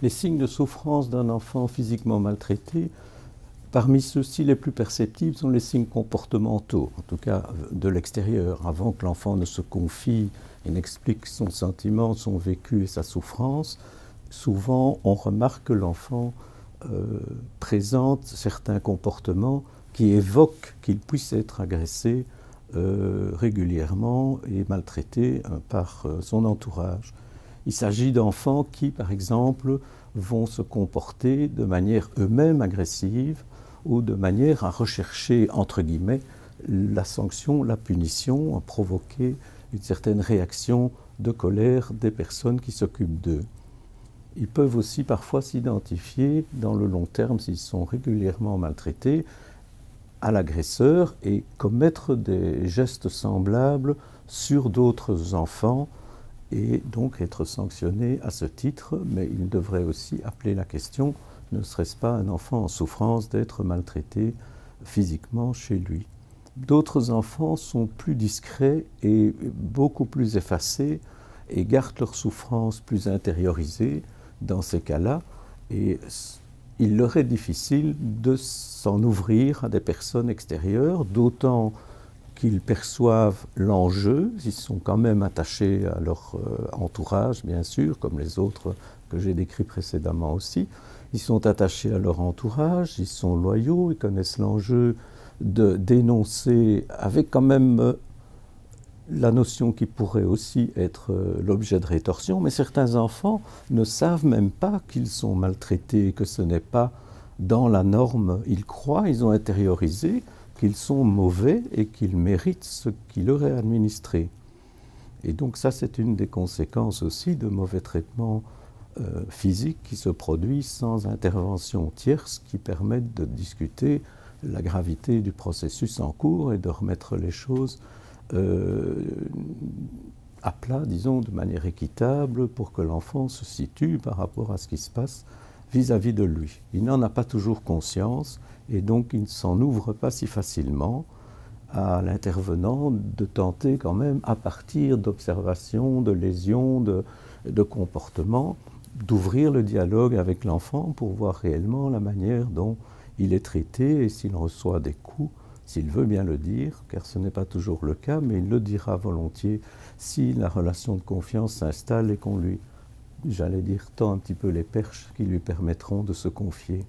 Les signes de souffrance d'un enfant physiquement maltraité, parmi ceux-ci, les plus perceptibles sont les signes comportementaux, en tout cas de l'extérieur, avant que l'enfant ne se confie et n'explique son sentiment, son vécu et sa souffrance. Souvent, on remarque que l'enfant présente certains comportements qui évoquent qu'il puisse être agressé régulièrement et maltraité par son entourage. Il s'agit d'enfants qui, par exemple, vont se comporter de manière eux-mêmes agressive ou de manière à rechercher, entre guillemets, la sanction, la punition, à provoquer une certaine réaction de colère des personnes qui s'occupent d'eux. Ils peuvent aussi parfois s'identifier, dans le long terme, s'ils sont régulièrement maltraités, à l'agresseur et commettre des gestes semblables sur d'autres enfants et donc être sanctionnés à ce titre, mais il devrait aussi appeler la question, ne serait-ce pas un enfant en souffrance d'être maltraité physiquement chez lui? D'autres enfants sont plus discrets et beaucoup plus effacés et gardent leur souffrance plus intériorisée dans ces cas-là, et il leur est difficile de s'en ouvrir à des personnes extérieures, d'autant qu'ils perçoivent l'enjeu, ils sont quand même attachés à leur entourage, bien sûr, comme les autres que j'ai décrits précédemment aussi. Ils sont attachés à leur entourage, ils sont loyaux, ils connaissent l'enjeu de dénoncer avec quand même la notion qui pourrait aussi être l'objet de rétorsion, mais certains enfants ne savent même pas qu'ils sont maltraités, que ce n'est pas dans la norme. Ils croient, ils ont intériorisé qu'ils sont mauvais et qu'ils méritent ce qui leur est administré. Et donc ça, c'est une des conséquences aussi de mauvais traitements physiques qui se produisent sans intervention tierce, qui permettent de discuter la gravité du processus en cours et de remettre les choses à plat, disons, de manière équitable pour que l'enfant se situe par rapport à ce qui se passe vis-à-vis de lui. Il n'en a pas toujours conscience et donc il ne s'en ouvre pas si facilement à l'intervenant de tenter quand même, à partir d'observations, de lésions, de comportements, d'ouvrir le dialogue avec l'enfant pour voir réellement la manière dont il est traité et s'il reçoit des coups, s'il veut bien le dire, car ce n'est pas toujours le cas, mais il le dira volontiers si la relation de confiance s'installe et qu'on lui, j'allais dire, tend un petit peu les perches qui lui permettront de se confier.